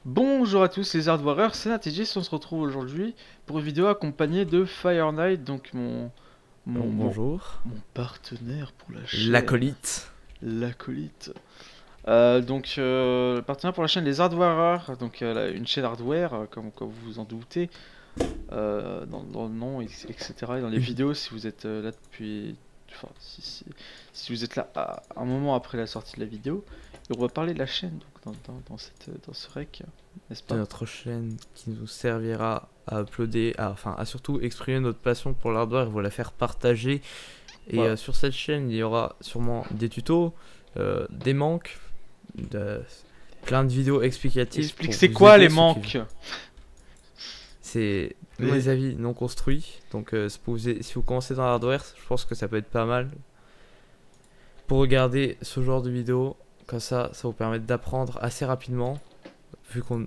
Bonjour à tous les Hardwarers, c'est Natégis, on se retrouve aujourd'hui pour une vidéo accompagnée de Fire Knight, donc mon, Bon, mon, bonjour. mon partenaire pour la chaîne, L'acolyte. l'acolyte. Le partenaire pour la chaîne Les Hardwarers, donc une chaîne hardware, comme vous vous en doutez, dans le nom, etc. Et dans les vidéos, si vous êtes là depuis... Enfin, si vous êtes là à un moment après la sortie de la vidéo, et on va parler de la chaîne donc, dans ce rec, n'est-ce De pas? notre chaîne qui nous servira à uploader, à surtout exprimer notre passion pour l'hardware et vous la faire partager. Et Voilà. sur cette chaîne, il y aura sûrement des tutos, des manques, de- plein de vidéos explicatives Explique, pour c'est vous quoi aider les ceux qui veulent. manques? C'est Les- les avis non construits. Donc si vous commencez dans l'hardware, je pense que ça peut être pas mal pour regarder ce genre de vidéos. Comme ça vous permet d'apprendre assez rapidement. Vu qu'on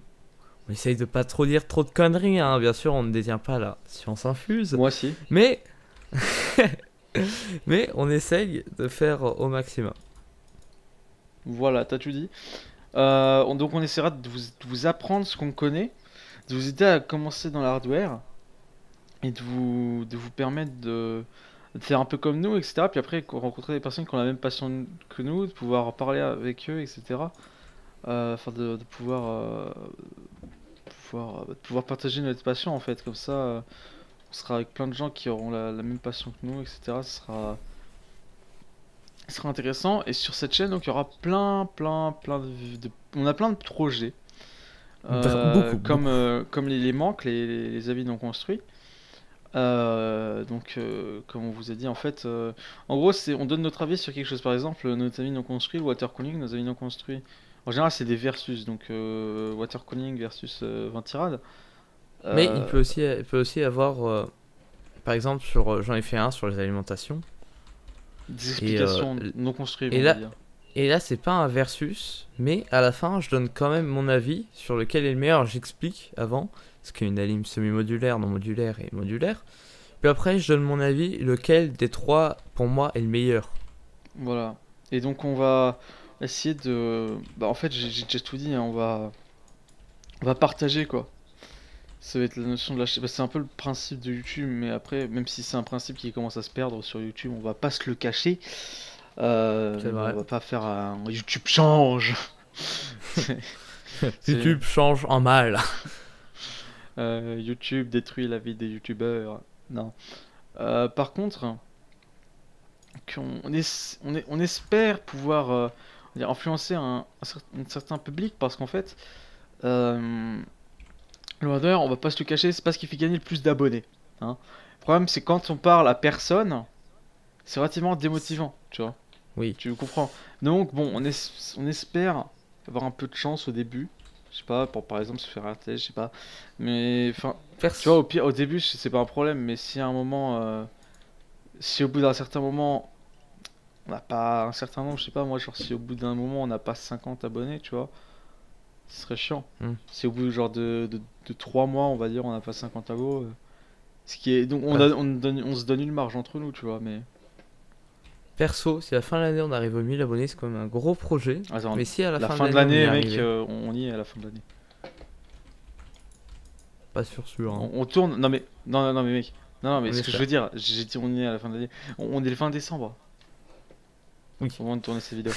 essaye de pas trop dire trop de conneries, hein. Bien sûr, on ne détient pas la science infuse. Moi aussi. Mais, mais on essaye de faire au maximum. Voilà, t'as tout dit. Donc on essaiera de vous apprendre ce qu'on connaît, de vous aider à commencer dans l'hardware et de vous permettre de faire un peu comme nous, etc. Puis après, rencontrer des personnes qui ont la même passion que nous, de pouvoir parler avec eux, etc. Enfin, de pouvoir partager notre passion en fait. Comme ça, on sera avec plein de gens qui auront la même passion que nous, etc. Ce sera intéressant. Et sur cette chaîne, donc, il y aura plein on a plein de projets. Beaucoup, Comme, beaucoup. comme les manques, les avis non construits. Comme on vous a dit, en fait, en gros, on donne notre avis sur quelque chose. Par exemple, notre avis non construit, water cooling, nos avis non construits. En général, c'est des versus, donc water cooling versus ventirad. Mais Euh, il peut aussi avoir, par exemple, j'en ai fait un sur les alimentations. des Et, explications non construites, et on va là, dire. et là, c'est pas un versus, mais à la fin, je donne quand même mon avis sur lequel est le meilleur. J'explique avant, parce qu'il y a une alim semi-modulaire, non modulaire et modulaire. Puis après, je donne mon avis, lequel des trois, pour moi, est le meilleur. Voilà. Et donc, on va essayer de. Bah, en fait, j'ai déjà tout dit, hein, on va partager quoi. Ça va être la notion de lâcher. Bah, c'est un peu le principe de YouTube, mais après, même si c'est un principe qui commence à se perdre sur YouTube, on va pas se le cacher. C'est Mais bon, on vrai. va pas faire un YouTube change. C'est- c'est- YouTube change en mal. YouTube détruit la vie des YouTubeurs. Non. Par contre, on espère pouvoir on va dire, influencer un certain public parce qu'en fait, euh, le vendeur, on va pas se le cacher, c'est pas ce qui fait gagner le plus d'abonnés, hein. Le problème, c'est quand on parle à personne, c'est relativement démotivant, tu vois. Oui. Tu comprends. Donc, bon, on espère avoir un peu de chance au début. Je sais pas, pour par exemple se faire arrêter, je sais pas. Mais, enfin, tu vois, Perso. au pire, au début, c'est pas un problème, mais si à un moment, si au bout d'un certain moment, on n'a pas un certain nombre, je sais pas, moi, genre, si au bout d'un moment, on n'a pas 50 abonnés, tu vois, ce serait chiant. Hmm. Si au bout genre de 3 mois, on va dire, on n'a pas 50 abos, ce qui est. Donc, Pas- on se donne une marge entre nous, tu vois, mais. Perso, si à la fin de l'année on arrive aux 1000 abonnés, c'est quand même un gros projet. Attends, Mais si à la la fin de fin de l'année on y est l'année, mec, arrivé, on y est à la fin de l'année. pas sûr, hein. On tourne. Non mais. Non, non, mais mec. Non, non, mais On ce que je veux espère. dire, j'ai dit on y est à la fin de l'année. On est le 20 décembre Oui. au moment de tourner cette vidéo.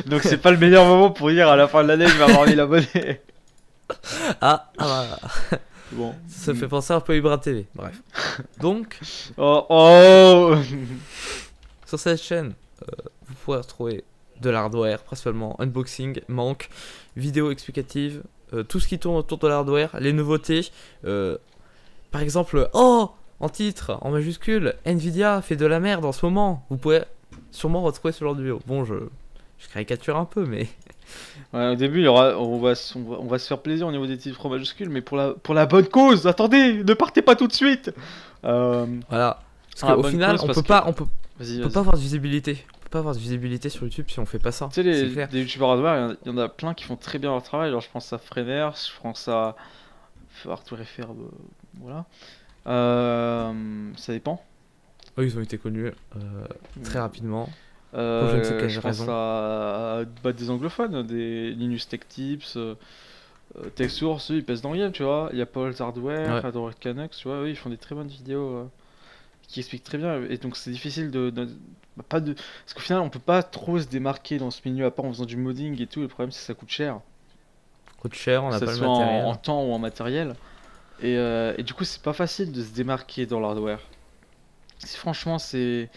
Donc c'est pas le meilleur moment pour dire à la fin de l'année je vais avoir 1000 abonnés. Voilà. Bon. Ça fait penser un peu à Ibra TV. Bref. Donc, Oh, oh. sur cette chaîne, vous pourrez retrouver de l'hardware, principalement unboxing, manque, vidéos explicatives, tout ce qui tourne autour de l'hardware, les nouveautés. Par exemple, en titre, en majuscule, Nvidia fait de la merde en ce moment. Vous pouvez sûrement retrouver ce genre de vidéo. Bon, je caricature un peu, mais Ouais, au début, il y aura, on va se faire plaisir au niveau des titres majuscules, mais pour la bonne cause. Attendez, ne partez pas tout de suite. Euh, voilà. Parce pour la qu'au bonne final, cause parce que. on Vas-y, peut vas-y. pas avoir de visibilité. On peut pas avoir de visibilité sur YouTube si on fait pas ça. Tu sais, C'est clair. des youtubeurs hardware, il y en a plein qui font très bien leur travail. Alors, je pense à Freners, je pense à Arthur FR, voilà. Ça dépend. Eux, ils ont été connus très rapidement. Pour je ne sais Je quelle pense raison. à des anglophones, des Linus Tech Tips, TechSource, eux, ils pèsent dans le game, tu vois. Il y a Paul's Hardware, Ouais. Hardware Canucks, tu vois, eux, ils font des très bonnes vidéos qui expliquent très bien. Et donc, c'est difficile bah, pas de... Parce qu'au final, on peut pas trop se démarquer dans ce milieu, à part en faisant du modding et tout. Le problème, c'est que ça coûte cher. Coûte cher, on Que n'a ça pas le soit en matériel. temps ou en matériel. Et du coup, c'est pas facile de se démarquer dans l'hardware. Franchement, c'est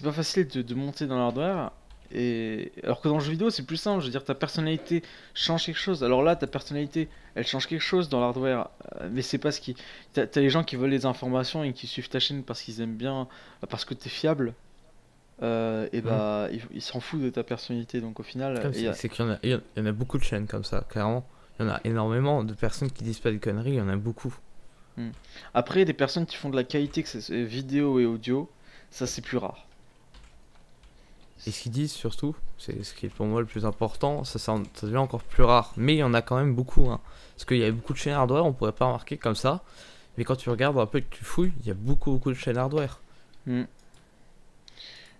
pas facile de monter dans l'hardware. Et alors que dans le jeu vidéo, c'est plus simple. Je veux dire, ta personnalité change quelque chose. Alors là, ta personnalité, elle change quelque chose dans l'hardware. Mais c'est pas ce qui. T'as les gens qui veulent les informations et qui suivent ta chaîne parce qu'ils aiment bien, parce que t'es fiable. Et Hmm. bah, ils s'en foutent de ta personnalité. Donc au final, Comme c'est qu'il y en a, il y en a beaucoup de chaînes comme ça, clairement. Il y en a énormément de personnes qui disent pas des conneries, il y en a beaucoup. hmm. Après, des personnes qui font de la qualité, que ce soit vidéo et audio, ça c'est plus rare. Et ce qu'ils disent surtout, c'est ce qui est pour moi le plus important, ça devient encore plus rare. Mais il y en a quand même beaucoup, hein. Parce qu'il y a beaucoup de chaînes hardware, on pourrait pas remarquer comme ça. Mais quand tu regardes un peu et que tu fouilles, il y a beaucoup de chaînes hardware. Hmm.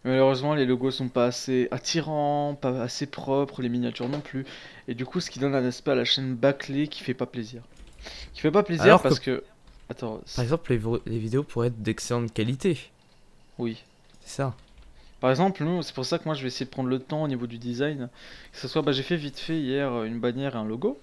Malheureusement, les logos sont pas assez attirants, pas assez propres, les miniatures non plus. Et du coup, ce qui donne un aspect à la chaîne bâclée qui fait pas plaisir. Qui fait pas plaisir Alors que, parce que. Attends, par exemple, les vidéos pourraient être d'excellente qualité. oui. C'est ça. Par exemple, nous, c'est pour ça que moi je vais essayer de prendre le temps au niveau du design. Que ce soit, bah, j'ai fait vite fait hier une bannière et un logo.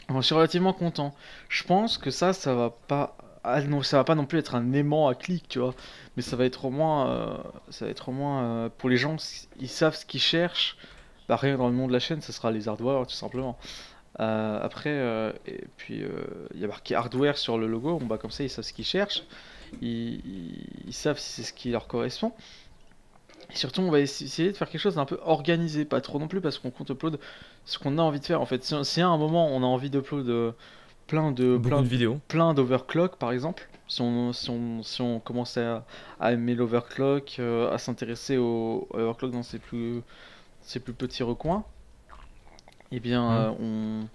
J'en suis relativement content. Je pense que ça va pas. Ah non, ça va pas non plus être un aimant à clic, tu vois. Mais ça va être au moins pour les gens, ils savent ce qu'ils cherchent. Bah, rien dans le nom de la chaîne, ça sera les hardware tout simplement. Après, et puis il y a marqué hardware sur le logo. Bon, bah, comme ça, ils savent ce qu'ils cherchent. Ils savent si c'est ce qui leur correspond. Et surtout, on va essayer de faire quelque chose d'un peu organisé, pas trop non plus, parce qu'on compte upload ce qu'on a envie de faire. En fait, si à un moment on a envie d'upload plein de Beaucoup plein de vidéos. plein d'overclock, par exemple, si on commence à aimer l'overclock, à s'intéresser au overclock dans ses plus petits recoins, eh bien, Hmm.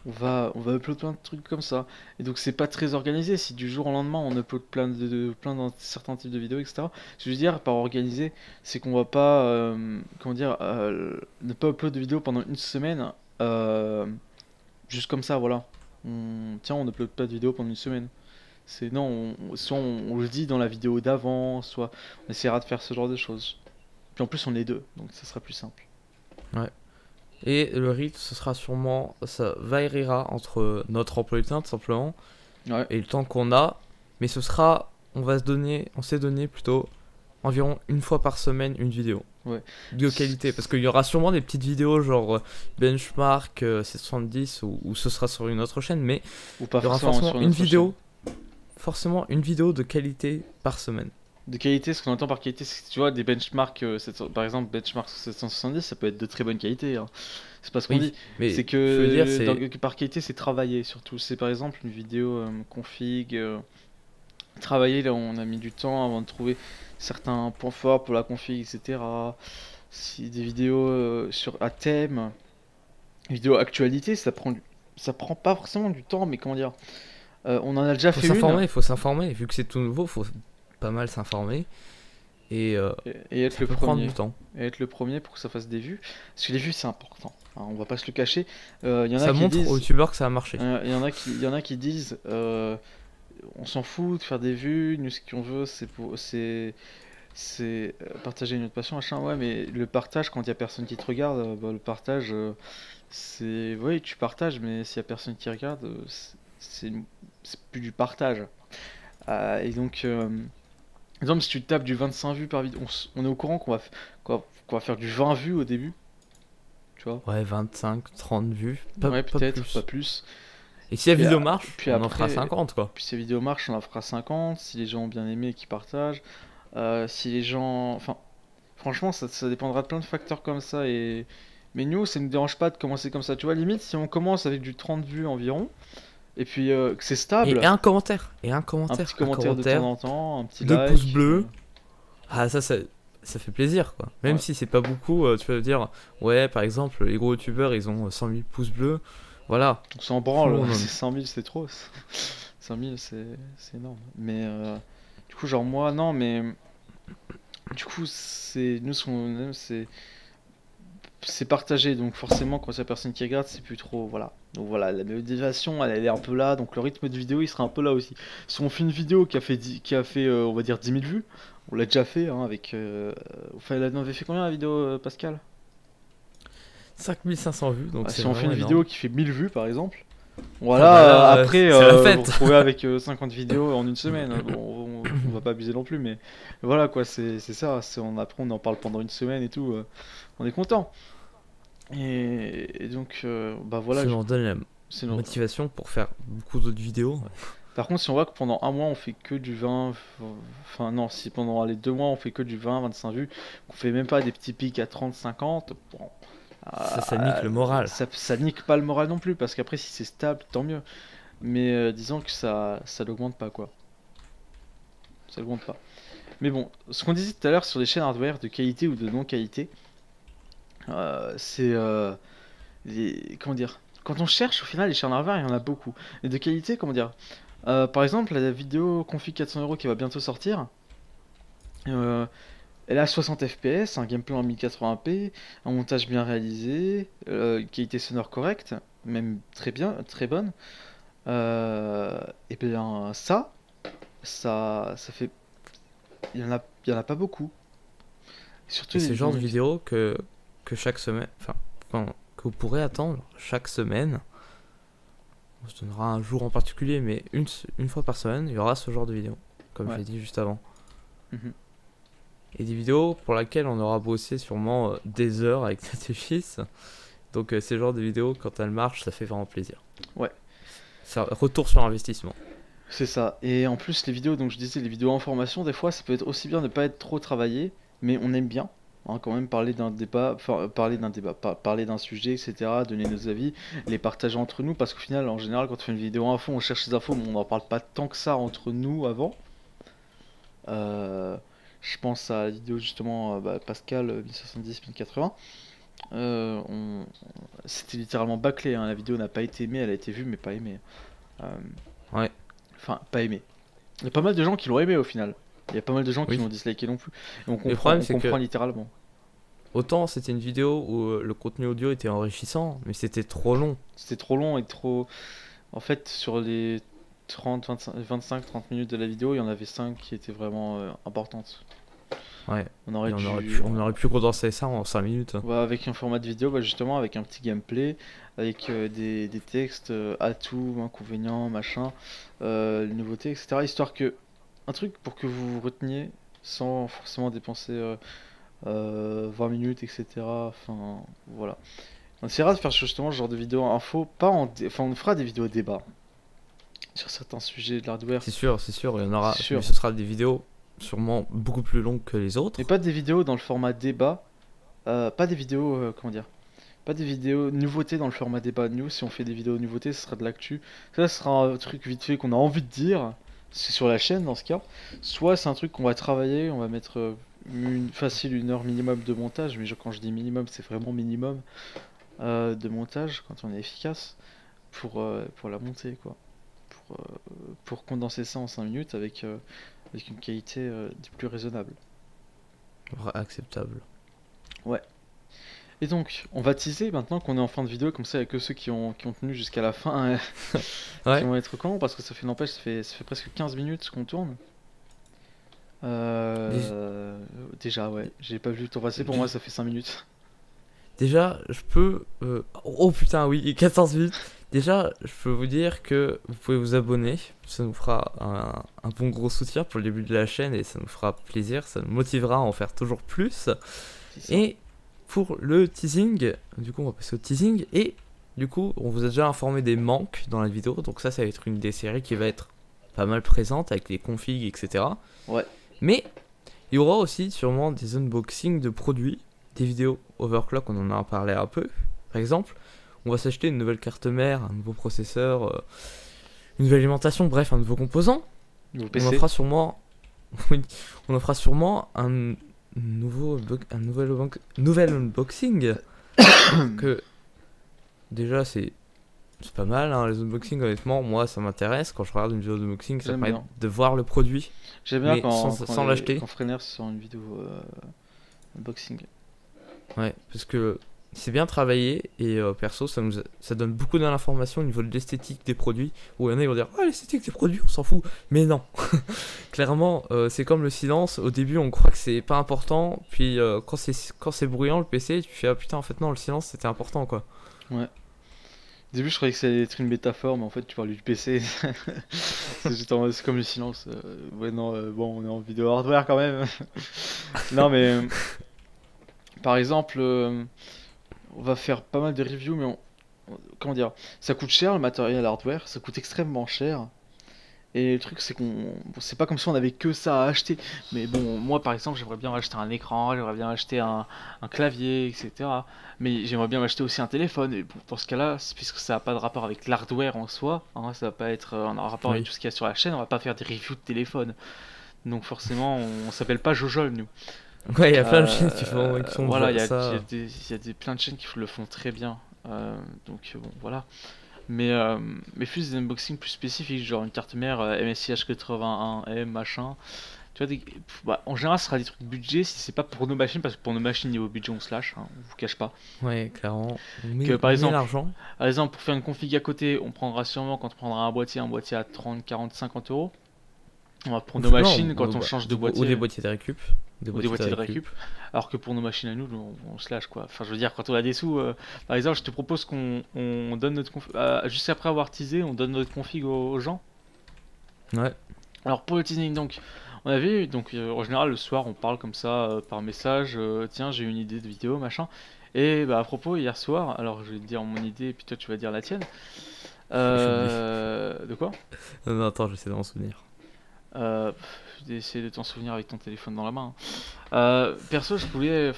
on va upload plein de trucs comme ça. Et donc c'est pas très organisé. Si du jour au lendemain on upload plein d'un certain type de vidéos, etc. Ce que je veux dire par organisé, c'est qu'on va pas, comment dire, ne pas upload de vidéos pendant une semaine, euh, juste comme ça, voilà. Tiens, on upload pas de vidéos pendant une semaine. C'est non, soit on le dit dans la vidéo d'avant, soit on essaiera de faire ce genre de choses. Puis en plus on est deux, donc ça sera plus simple. Ouais. Et le rythme, ce sera sûrement, ça variera entre notre emploi du temps tout simplement Ouais. et le temps qu'on a, mais ce sera, on s'est donné plutôt environ une fois par semaine une vidéo Ouais. de qualité, parce qu'il y aura sûrement des petites vidéos genre benchmark 770 ou ce sera sur une autre chaîne, mais Ou pas il y aura forcément sur notre chaîne. forcément une vidéo de qualité par semaine. De qualité, ce qu'on entend par qualité, c'est que tu vois, des benchmarks, par exemple, benchmark 770, ça peut être de très bonne qualité, hein. C'est pas ce qu'on Oui, dit. C'est mais je veux dire, que c'est que par qualité, c'est travaillé surtout. C'est par exemple une vidéo config, travaillée, là, on a mis du temps avant de trouver certains points forts pour la config, etc. Si des vidéos à thème, vidéo actualité, ça prend pas forcément du temps, mais comment dire, on en a déjà faut fait une. s'informer, il faut s'informer, vu que c'est tout nouveau, faut pas mal s'informer et Et être ça le peut prendre du premier. temps. Et être le premier pour que ça fasse des vues. Parce que les vues, c'est important, hein, on va pas se le cacher. Il y en a Ça qui montre aux disent, youtubeurs que ça a marché. il y en a qui disent, on s'en fout de faire des vues. Nous, ce qu'on veut, c'est partager notre passion, machin. Ouais, mais le partage, quand il y a personne qui te regarde, bah, le partage, c'est, oui, tu partages, mais s'il y a personne qui regarde, c'est c'est plus du partage. Et donc, par exemple, si tu tapes du 25 vues par vidéo, on est au courant qu'on va faire du 20 vues au début, tu vois. Ouais, 25, 30 vues, Ouais, pas peut-être, pas plus. plus. Et si la Puis, vidéo marche, puis on en fera après, 50 quoi. puis ces vidéos marchent, on en fera 50, si les gens ont bien aimé et qu'ils partagent. Si les gens... Enfin, franchement, ça dépendra de plein de facteurs comme ça. Mais nous, ça ne nous dérange pas de commencer comme ça. Tu vois, limite, si on commence avec du 30 vues environ, et puis que c'est Et stable, un commentaire, un petit un commentaire de temps commentaire, en temps, un petit 2 pouces like. bleus. Ah, ça fait plaisir quoi. Même Ouais. si c'est pas beaucoup, tu peux dire, ouais, par exemple, les gros youtubeurs ils ont 100 000 pouces bleus. Voilà, On s'en tout le branle, monde c'est 100 000, c'est trop. 100 000, c'est énorme. Mais du coup, genre moi, non, mais du coup, nous, ce qu'on aime, c'est partagé, donc forcément quand il y a personne qui regarde, c'est plus trop, voilà. Donc voilà, la motivation, elle est un peu là, donc le rythme de vidéo, il sera un peu là aussi. Si on fait une vidéo qui a fait on va dire 10 000 vues, on l'a déjà fait, hein, avec... Enfin, on avait fait combien la vidéo, Pascal? 5500 vues, donc Bah, c'est si on fait vraiment une énorme. vidéo qui fait 1000 vues, par exemple, Ah voilà, bah là, après, c'est la vous vous fête. retrouvez avec 50 vidéos en une semaine. Bon, on va pas abuser non plus, mais voilà quoi, c'est ça. Après, on en parle pendant une semaine et tout. On est content. Et donc, bah voilà, Ça nous donne la c'est nos- motivation pour faire beaucoup d'autres vidéos. Par contre, si on voit que pendant un mois on fait que du 20, enfin non, si pendant les 2 mois on fait que du 20, 25 vues, qu'on fait même pas des petits pics à 30, 50, bon, Ça nique le moral. ça nique pas le moral non plus, parce qu'après si c'est stable, tant mieux. Mais disons que ça n'augmente pas quoi, ça n'augmente pas. Mais bon, ce qu'on disait tout à l'heure sur les chaînes hardware de qualité ou de non-qualité, c'est comment dire, quand on cherche au final les chaînes hardware, il y en a beaucoup. Et de qualité, comment dire, par exemple la vidéo config 400 € qui va bientôt sortir, euh, elle a 60 FPS, un gameplay en 1080p, un montage bien réalisé, une qualité sonore correcte, même très bien, très bonne. Et bien ça fait, il y en a pas beaucoup. Surtout Et c'est les le genre de vidéo que chaque semaine, que vous pourrez attendre chaque semaine. On se donnera un jour en particulier, mais une fois par semaine, il y aura ce genre de vidéo, comme Ouais. j'ai dit juste avant. Mhm. Et des vidéos pour lesquelles on aura bossé sûrement des heures avec notre fils. Donc c'est le genre de vidéos, quand elles marchent, ça fait vraiment plaisir. Ouais. Ça retour sur investissement. C'est ça. Et en plus, les vidéos, donc je disais, les vidéos en formation, des fois, ça peut être aussi bien de pas être trop travaillé, mais on aime bien, hein, quand même parler d'un débat, enfin, parler d'un sujet, etc., donner nos avis, les partager entre nous, parce qu'au final, en général, quand on fait une vidéo info, on cherche les infos, mais on n'en parle pas tant que ça entre nous avant. Euh, je pense à la vidéo justement, Pascal 1070-1080. C'était littéralement bâclé, hein. La vidéo n'a pas été aimée, elle a été vue, mais pas aimée. Euh, Ouais, Enfin, pas aimé. Il y a pas mal de gens qui l'ont aimé au final. Il y a pas mal de gens qui oui. l'ont disliké non plus. Et on Le comprend, problème, on c'est comprend que littéralement. autant c'était une vidéo où le contenu audio était enrichissant, mais c'était trop long. C'était trop long et trop. En fait, sur les 30, 25, 30 minutes de la vidéo, il y en avait 5 qui étaient vraiment importantes. Ouais, On aurait et dû. on aurait pu condenser ça en 5 minutes. Ouais, avec un format de vidéo, justement, avec un petit gameplay, avec des textes, atouts, inconvénients, machin, les nouveautés, etc. Histoire que. Un truc pour que vous reteniez sans forcément dépenser 20 minutes, etc. Enfin, voilà. On essaiera de faire justement ce genre de vidéo info, pas enfin, on fera des vidéos débat sur certains sujets de l'hardware, C'est sûr, il y en aura. c'est sûr. Mais ce sera des vidéos sûrement beaucoup plus longues que les autres. Mais pas des vidéos dans le format débat, pas des vidéos, comment dire, pas des vidéos nouveautés dans le format débat. Nous, si on fait des vidéos nouveautés, ce sera de l'actu. Ça, ce sera un truc vite fait qu'on a envie de dire, c'est sur la chaîne dans ce cas. Soit c'est un truc qu'on va travailler, on va mettre facile 1 heure minimum de montage, mais quand je dis minimum, c'est vraiment minimum de montage quand on est efficace pour la montée, quoi. Pour condenser ça en 5 minutes avec une qualité des plus raisonnable. Acceptable. Ouais. Et donc, on va teaser maintenant qu'on est en fin de vidéo, comme ça, il n'y a que ceux qui ont tenu jusqu'à la fin qui Ouais, vont être contents, parce que n'empêche, ça fait presque 15 minutes qu'on tourne. Déjà, ouais, j'ai pas vu le temps passer, pour moi ça fait 5 minutes. déjà, je peux. Oh putain, oui, 14 minutes. Déjà, je peux vous dire que vous pouvez vous abonner. Ça nous fera un bon gros soutien pour le début de la chaîne et ça nous fera plaisir. Ça nous motivera à en faire toujours plus. C'est ça. Et pour le teasing, du coup, on va passer au teasing. Et du coup, on vous a déjà informé des manques dans la vidéo. Donc, ça va être une des séries qui va être pas mal présente avec les configs, etc. Ouais. Mais il y aura aussi sûrement des unboxings de produits, des vidéos overclock, on en a parlé un peu. Par exemple, on va s'acheter une nouvelle carte mère, un nouveau processeur, une nouvelle alimentation, bref, un nouveau composant. Nouveau On PC. en fera sûrement, oui, on en fera sûrement un nouvel unboxing. Que déjà c'est pas mal, hein, les unboxings. Honnêtement, moi ça m'intéresse quand je regarde une vidéo d'unboxing, ça J'aime permet bien. de voir le produit. J'aime bien Mais sans l'acheter. quand Frener sort une vidéo unboxing. Ouais, parce que c'est bien travaillé et perso ça donne beaucoup d'informations au niveau de l'esthétique des produits où il y en a ils vont dire ah l'esthétique des produits on s'en fout mais non clairement c'est comme le silence au début on croit que c'est pas important puis quand c'est bruyant le PC tu fais ah putain en fait non le silence c'était important quoi. Ouais. Au début, je croyais que ça allait être une métaphore, mais en fait, tu parles du PC. C'est comme le silence. Ouais, non, bon, on est en vidéo hardware quand même. Non, mais par exemple, on va faire pas mal de reviews, mais comment dire, ça coûte cher le matériel hardware, ça coûte extrêmement cher. Et le truc, c'est bon, c'est pas comme si on avait que ça à acheter. Mais bon, moi par exemple, j'aimerais bien acheter un écran, j'aimerais bien acheter un clavier, etc. Mais j'aimerais bien acheter aussi un téléphone. Et bon, dans ce cas-là, puisque ça n'a pas de rapport avec l'hardware en soi, hein, ça va pas être en rapport avec Oui. tout ce qu'il y a sur la chaîne, on va pas faire des reviews de téléphone. Donc forcément, on s'appelle pas Jojol, nous. Ouais il y a plein de chaînes qui font Voilà, ça. plein de chaînes qui le font très bien. Donc bon, voilà. Mais plus des unboxings plus spécifiques, genre une carte mère MSI H81M machin. Tu vois, bah, en général, ce sera des trucs budget si c'est pas pour nos machines, parce que pour nos machines, niveau budget, on se lâche, hein, on vous cache pas. Ouais clairement Que on met l'argent. par exemple, pour faire une config à côté, on prendra sûrement quand on prendra un boîtier à 30, 40, 50 euros. Pour nos machines, Non, quand on change de ou boîtier. des boîtiers de récup. Ou des boîtiers de récup. Alors que pour nos machines à nous, on se lâche quoi. Enfin, je veux dire, quand on a des sous, par exemple, je te propose qu'on donne notre config. Juste après avoir teasé, on donne notre config aux gens. Ouais. Alors pour le teasing, donc, on avait. Donc, en général, le soir, on parle comme ça par message. Tiens, j'ai une idée de vidéo, machin. Et bah, à propos, hier soir, alors je vais te dire mon idée, et puis toi, tu vas dire la tienne. De quoi? Non, non, attends j'essaie de m'en souvenir. D'essayer de t'en souvenir avec ton téléphone dans la main, hein. Perso, je voulais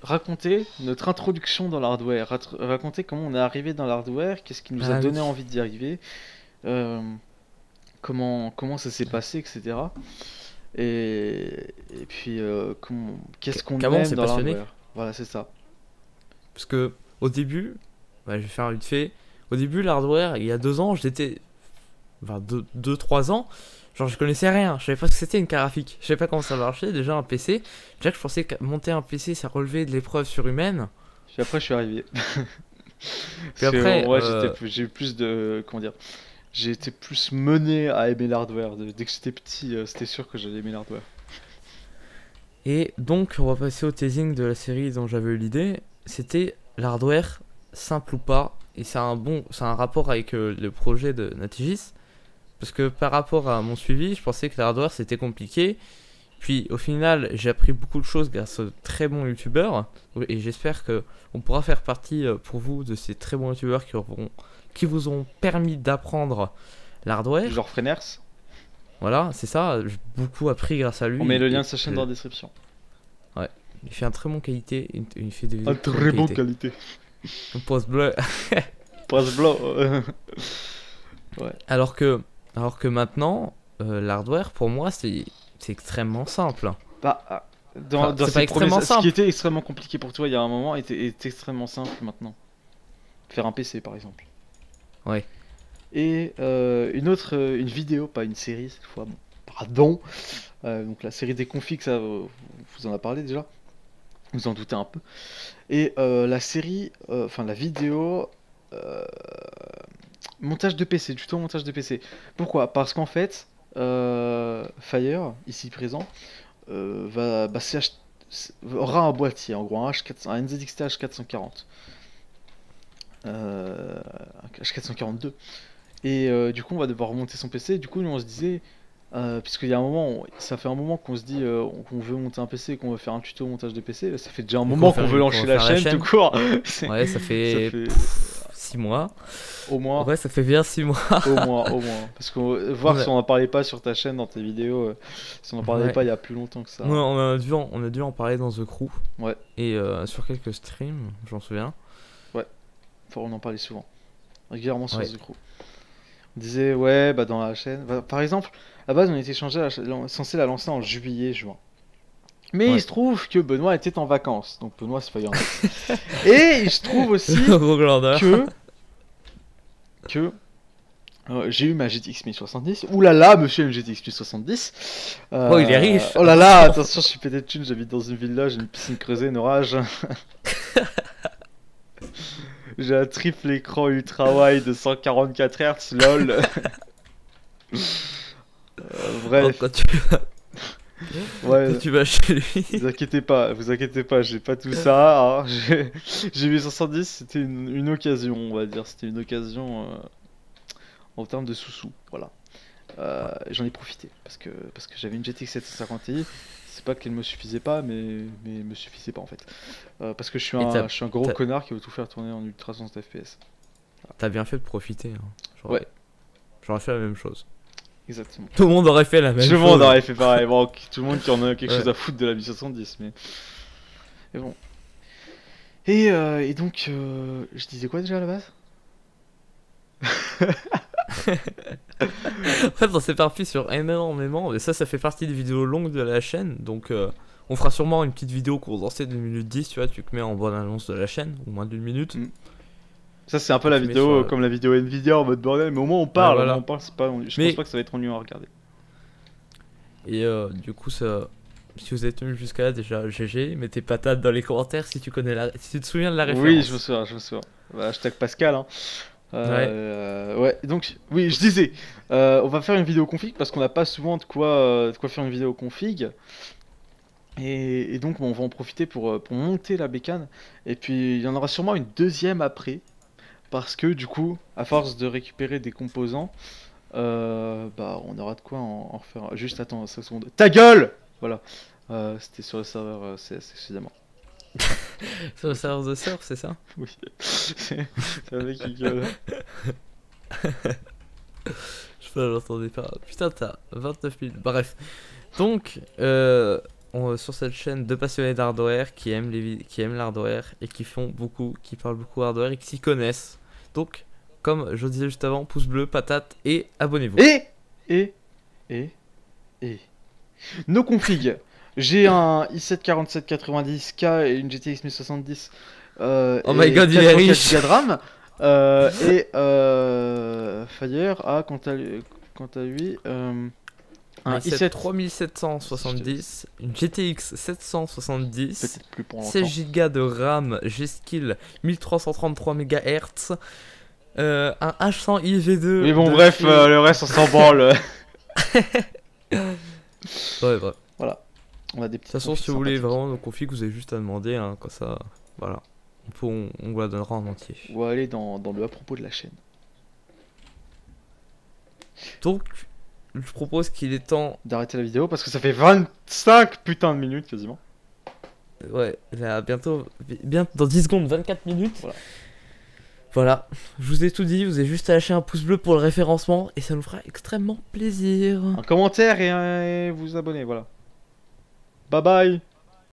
raconter notre introduction dans l'hardware, raconter comment on est arrivé dans l'hardware, qu'est-ce qui nous a Ah donné oui. envie d'y arriver, euh, comment ça s'est passé, etc. Et puis qu'est-ce qu'on Comment on aime s'est dans passionné. l'hardware. Voilà, c'est ça. Parce que au début, bah, je vais faire vite fait. Au début, l'hardware, il y a 2 ans, j'étais. Enfin, 3 ans, genre je connaissais rien. Je savais pas ce que c'était une carte graphique. Je savais pas comment ça marchait. Déjà, un PC. Déjà que je pensais que monter un PC, ça relevait de l'épreuve surhumaine. Puis après, je suis arrivé. Puis Parce que après, moi, j'ai eu plus de, comment dire, j'ai été plus mené à aimer l'hardware. Dès que j'étais petit, c'était sûr que j'allais aimer l'hardware. et donc, on va passer au teasing de la série dont j'avais eu l'idée. C'était l'hardware, simple ou pas. Et c'est un rapport avec le projet de Natigis. Parce que par rapport à mon suivi, je pensais que l'hardware c'était compliqué. Puis au final, j'ai appris beaucoup de choses grâce aux très bons youtubeurs. Et j'espère que on pourra faire partie pour vous de ces très bons youtubeurs qui vous ont permis d'apprendre l'hardware. Genre Freiners, Voilà, c'est ça. J'ai beaucoup appris grâce à lui. on met le lien Et de sa chaîne dans la description. il fait un très bon qualité. Il fait des vidéos Ah, de très très bonne bonne qualité. qualité. Pause bleu. Presse blanc. Ouais. Alors que maintenant, l'hardware pour moi c'est extrêmement simple. Bah, Enfin, dans c'est pas ces premiers, extrêmement ce simple. qui était extrêmement compliqué pour toi il y a un moment est extrêmement simple maintenant. Faire un PC par exemple. Ouais. Et une vidéo, pas une série cette fois. Bon, pardon. Donc la série des configs, ça, vous en a parlé déjà. Vous en doutez un peu. Et la série, enfin la vidéo, montage de PC, tuto montage de PC. Pourquoi? Parce qu'en fait, Fire, ici présent, aura un boîtier, en gros, un NZXT H440. Un H442. Et du coup, on va devoir remonter son PC. Du coup, nous, on se disait, puisqu'il y a un moment, ça fait un moment qu'on se dit qu'on veut monter un PC et qu'on veut faire un tuto montage de PC. Ça fait déjà un Donc, moment qu'on veut lancer la chaîne tout court. Ouais, ça Ça fait fait 6 mois. au moins, Ouais, ça fait bien 6 mois. au moins. Parce que voir Ouais. si on en parlait pas sur ta chaîne, dans tes vidéos, si on en parlait Ouais. pas il y a plus longtemps que ça. Ouais, on a dû en parler dans The Crew. Ouais. Et sur quelques streams, j'en souviens. On en parlait souvent. Régulièrement sur Ouais. The Crew. On disait, ouais, bah dans la chaîne. Par exemple, à base, on était censé la lancer en juillet, juin. Mais Ouais. il se trouve que Benoît était en vacances. Donc Benoît, c'est pas grave. Et il se trouve aussi Gros glandeur. que j'ai eu ma GTX 1070. Ouh là là, monsieur une GTX 1070. Oh, il est riche. Oh là là, attention, je suis pété de thunes, j'habite dans une villa, j'ai une piscine creusée, un orage. J'ai un triple écran ultra wide de 144 Hz, lol. Oh, Bref, quand ouais, tu vas chez lui. vous inquiétez pas, j'ai pas tout ça, hein. J'ai 810, c'était une occasion, on va dire. C'était une occasion en termes de sous-sous, voilà. Ouais. J'en ai profité parce que j'avais une GTX 750 Ti. C'est pas qu'elle me suffisait pas, mais elle me suffisait pas en fait. Parce que Et je suis un gros t'as- connard qui veut tout faire tourner en ultra 60 FPS. t'as bien fait de profiter. Hein. Ouais, J'aurais fait la même chose. exactement. Tout le monde aurait fait la même Tout le chose. monde aurait fait pareil. Bon, tout le monde qui en a quelque Ouais. chose à foutre de la 1070, mais bon. Et donc, je disais quoi déjà à la base? En fait, on s'éparpille sur énormément. Et ça fait partie des vidéos longues de la chaîne. Donc, on fera sûrement une petite vidéo condensée d'une minute 10. Tu vois, tu te mets en bonne annonce de la chaîne, ou moins d'une minute. Mm. Ça, c'est un peu Et la tu mets vidéo sur, comme la vidéo Nvidia en mode bordel, mais au moins on parle. Au voilà. moins on parle, c'est pas, je Mais- pense pas que ça va être ennuyeux à regarder. Et du coup, ça, si vous êtes tenu jusqu'à là, déjà, GG. Mettez patate dans les commentaires si tu connais si tu te souviens de la référence. Oui, je me souviens, je me souviens. Bah, hashtag Pascal, hein. Ouais, donc, oui, je disais, on va faire une vidéo config parce qu'on n'a pas souvent de quoi faire une vidéo config. Et donc, bon, on va en profiter pour monter la bécane. Et puis, il y en aura sûrement une deuxième après. Parce que, du coup, à force de récupérer des composants, bah, on aura de quoi en refaire. Juste, attends, 5 secondes. Ta gueule! Voilà. C'était sur le serveur CS, excusez-moi. Sur le serveur de surf, c'est ça? Oui. C'est un mec qui gueule. Je sais pas, j'entendais pas. Putain, t'as 29 minutes. Bref. Donc, sur cette chaîne, deux passionnés d'hardware qui aiment qui aiment l'hardware et qui parlent beaucoup hardware et qui s'y connaissent. Donc, comme je disais juste avant, pouce bleu, patate et abonnez-vous. Et, et. Nos configs. J'ai un i7 4790K et une GTX 1070. Oh my god, il est 84 riche. Go de RAM. Fire a quant à lui un Un i7 3770, une GTX 770, peut-être plus pour longtemps. 16 Go de RAM, G-Skill 1333 MHz, un H100i V2. Mais bon, de bref, chez- le reste on s'en branle. Ouais, bref. Voilà. On a des De petites toute façon, si configs vous voulez sympathiques. vraiment nos configs, vous avez juste à demander, hein, comme ça, voilà. On vous la donnera en entier. On va aller dans le à propos de la chaîne. Donc, je propose qu'il est temps, D'arrêter la vidéo parce que ça fait 25 putains de minutes quasiment. ouais, là, bientôt, bien dans 10 secondes, 24 minutes. Voilà. Voilà, je vous ai tout dit, vous avez juste à lâcher un pouce bleu pour le référencement et ça nous fera extrêmement plaisir. Un commentaire et vous abonner, voilà. Bye bye.